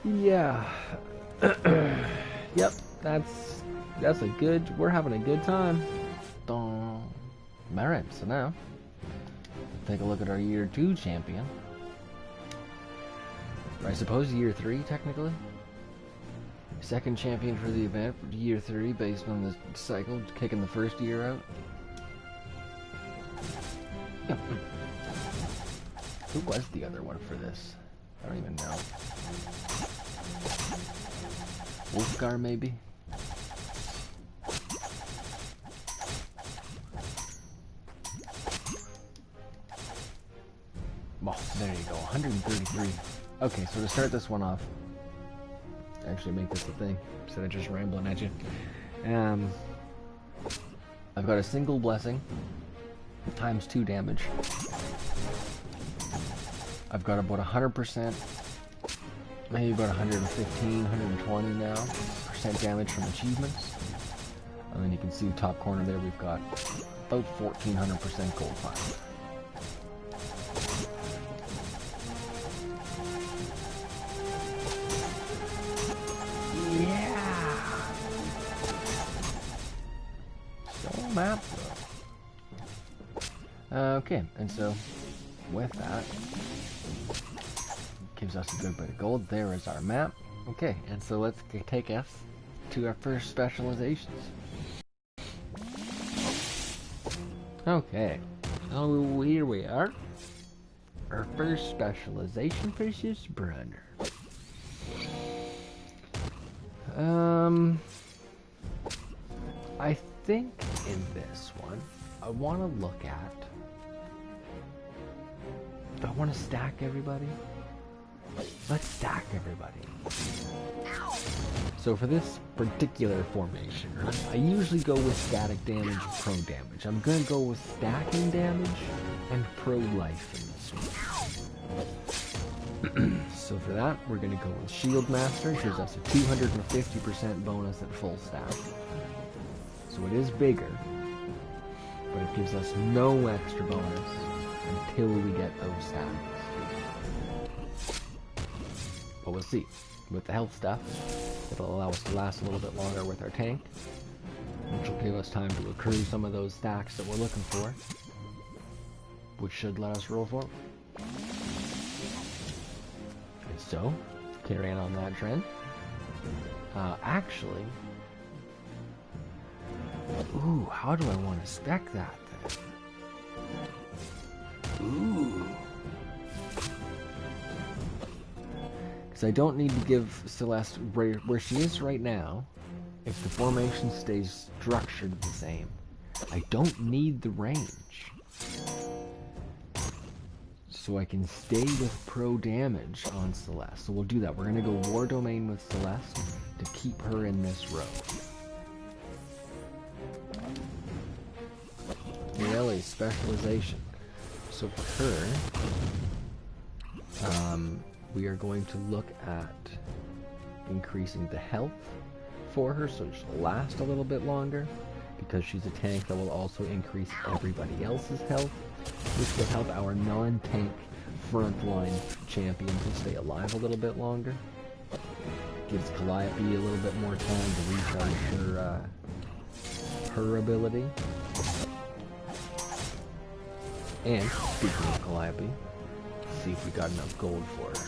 Yeah. Yep, that's a good. We're having a good time. All right, so now take a look at our year 2 champion. I suppose year 3 technically. Second champion for the event for year 3 based on the cycle, kicking the first year out. Who was the other one for this? I don't even know. Wolfgar, maybe? Oh, there you go, 133. Okay, so to start this one off, actually make this a thing, instead of just rambling at you. I've got a single blessing, times 2 damage. I've got about 100%, maybe about 115, 120 now, percent damage from achievements. And then you can see the top corner there, we've got about 1400% gold file. Yeah! Still map though. Okay, and so with that, gives us a good bit of gold. There is our map. Okay, and so let's take us to our first specializations. Okay, so here we are. Our first specialization for this brother. I think in this one, I want to look at. Do I want to stack everybody? Let's stack everybody. So for this particular formation, right, I usually go with static damage and pro damage. I'm going to go with stacking damage and pro life in this one. So for that, we're going to go with Shield Master. It gives us a 250% bonus at full stack. So it is bigger, but it gives us no extra bonus until we get those stacks. But we'll see. With the health stuff, it'll allow us to last a little bit longer with our tank, which will give us time to accrue some of those stacks that we're looking for, which should let us roll forward. And so, carrying on that trend, actually, ooh, how do I want to spec that then? Ooh. Because I don't need to give Celeste where she is right now. If the formation stays structured the same, I don't need the range. So I can stay with pro damage on Celeste. So we'll do that. We're going to go War Domain with Celeste to keep her in this row. Really, specialization. So for her, we are going to look at increasing the health for her so she'll last a little bit longer, because she's a tank that will also increase everybody else's health, which will help our non-tank frontline champion to stay alive a little bit longer. Gives Calliope a little bit more time to recharge her ability. And speaking of Calliope, let's see if we got enough gold for her.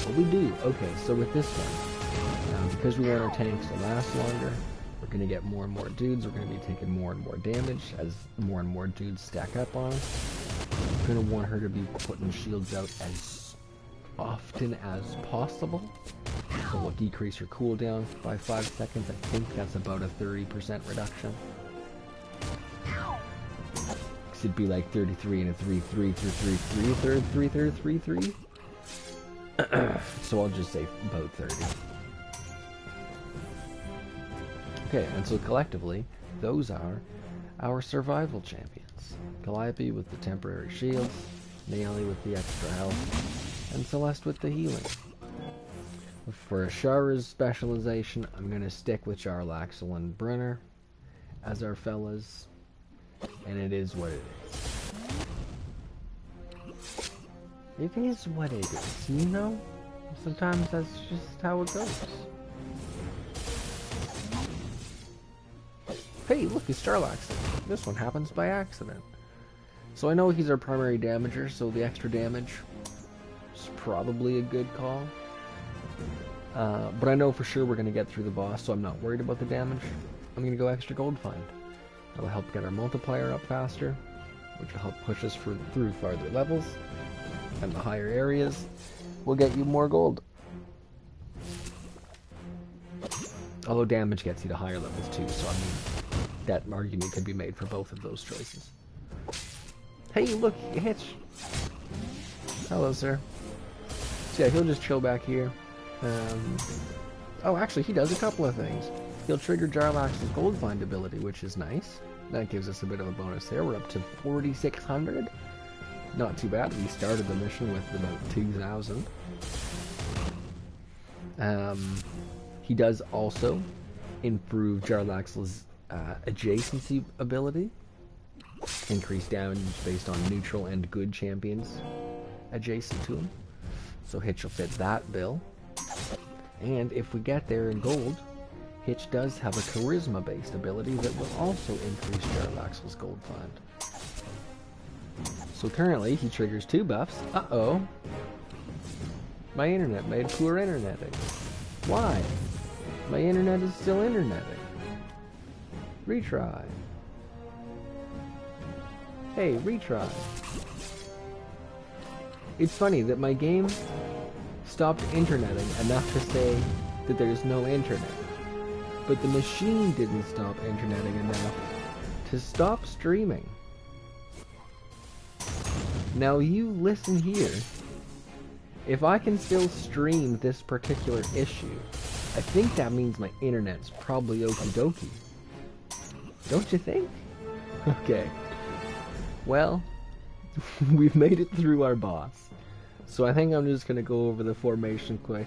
Well, we do. Okay, so with this one, because we want our tanks to last longer, we're going to get more and more dudes. We're going to be taking more and more damage as more and more dudes stack up on us. We're going to want her to be putting shields out as often as possible. So we'll decrease her cooldown by 5 seconds. I think that's about a 30% reduction. It'd be like 33 and a 3-3 through 3-3, so I'll just say about 30. Okay, and so collectively, those are our survival champions. Calliope with the temporary shields, Naomi with the extra health, and Celeste with the healing. For Ashara's specialization, I'm going to stick with Jarlaxle and Brunner as our fellas. And it is what it is. It is what it is, you know? Sometimes that's just how it goes. Hey, look, it's Jarlax. This one happens by accident. So I know he's our primary damager, so the extra damage is probably a good call. But I know for sure we're going to get through the boss, so I'm not worried about the damage. I'm going to go extra gold find. That'll help get our multiplier up faster, which will help push us through farther levels, and the higher areas will get you more gold. Although damage gets you to higher levels too, so I mean, that argument could be made for both of those choices. Hey, look, Hitch! Hello, sir. So yeah, he'll just chill back here. Oh, actually, he does a couple of things. He'll trigger Jarlax's gold find ability, which is nice. That gives us a bit of a bonus there. We're up to 4,600. Not too bad. We started the mission with about 2,000. He does also improve Jarlax's adjacency ability. Increase damage based on neutral and good champions adjacent to him. So Hitch will fit that bill. And if we get there in gold, Hitch does have a charisma-based ability that will also increase Jarlax's gold find. So currently, he triggers 2 buffs. Uh-oh. My internet made poor interneting. Why? My internet is still interneting. Retry. Hey, retry. It's funny that my game stopped interneting enough to say that there's no internet. But the machine didn't stop interneting enough to stop streaming. Now you listen here. If I can still stream this particular issue, I think that means my internet's probably okie dokie. Don't you think? Okay. Well, we've made it through our boss. So I think I'm just gonna go over the formation quick.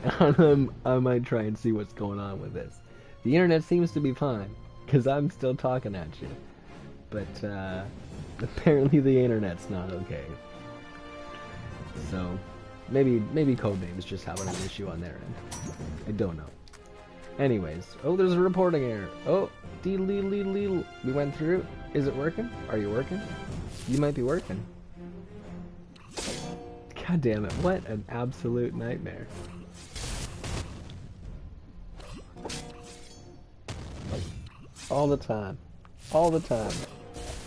I might try and see what's going on with this. The internet seems to be fine, because I'm still talking at you. But apparently the internet's not okay. So maybe Codename's just having an issue on their end. I don't know. Anyways, oh, there's a reporting error. Oh, dee-lee-lee-lee. We went through. Is it working? Are you working? You might be working. God damn it, what an absolute nightmare. All the time. All the time.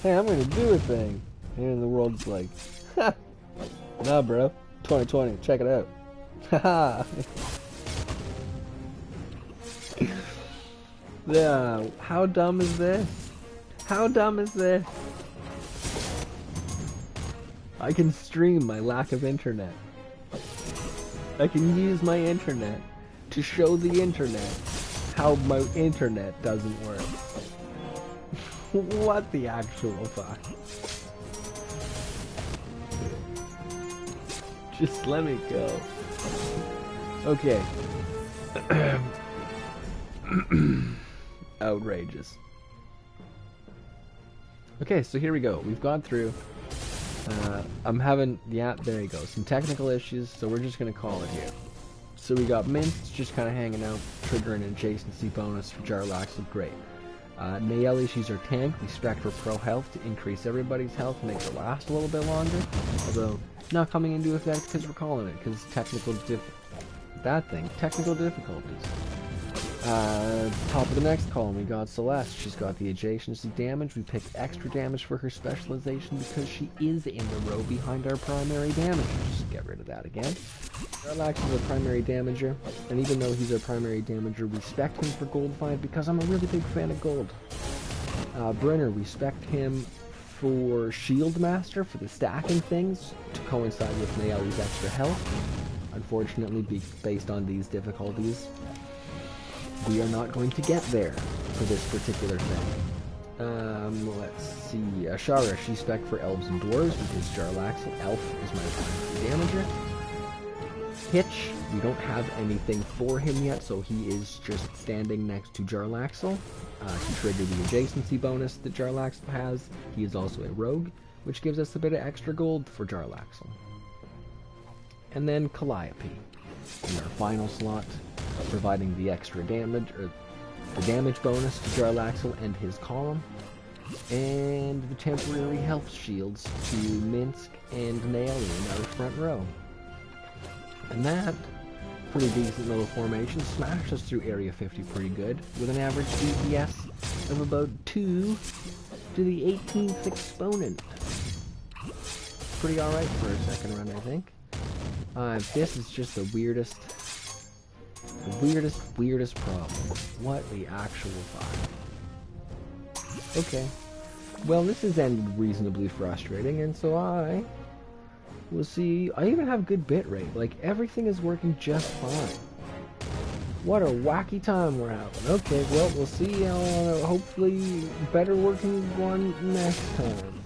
Hey, I'm gonna do a thing. And the world's like, ha! Nah, bro. 2020, check it out. Haha! Yeah, how dumb is this? How dumb is this? I can stream my lack of internet. I can use my internet to show the internet how my internet doesn't work. What the actual fuck? Just let me go. Okay. Outrageous. Okay, so here we go. We've gone through. I'm having, yeah, there you go. Some technical issues, so we're just gonna call it here. So we got Mints just kind of hanging out, triggering an adjacency bonus for Jarlax, great. Nayeli, she's our tank. We spec for pro health to increase everybody's health and make it last a little bit longer. Although, not coming into effect because we're calling it, because technical difficulties. Top of the next column, we got Celeste. She's got the adjacency damage. We picked extra damage for her specialization because she is in the row behind our primary damager. Just get rid of that again. Jarlax is our primary damager, and even though he's our primary damager, we spec him for gold find because I'm a really big fan of gold. Brenner, we spec him for Shield Master for the stacking things to coincide with Nayeli's extra health. Unfortunately, based on these difficulties, we are not going to get there for this particular thing. Let's see. Ashara, she's spec for Elves and Dwarves because Jarlax, Elf, is my primary damager. Hitch, we don't have anything for him yet, so he is just standing next to Jarlaxle. He triggered the adjacency bonus that Jarlaxle has. He is also a rogue, which gives us a bit of extra gold for Jarlaxle. and then Calliope in our final slot, providing the extra damage, or the damage bonus to Jarlaxle and his column, and the temporary health shields to Minsk and Naomi in our front row. And that pretty decent little formation smashed us through Area 50 pretty good, with an average DPS of about 2 to the 18th exponent. Pretty alright for a second run, I think. This is just the weirdest problem. What the actual fuck? Okay. Well, this has ended reasonably frustrating, and so I will see. I even have good bit rate. Like, everything is working just fine. What a wacky time we're having. Okay, well, we'll see on a hopefully better working one next time.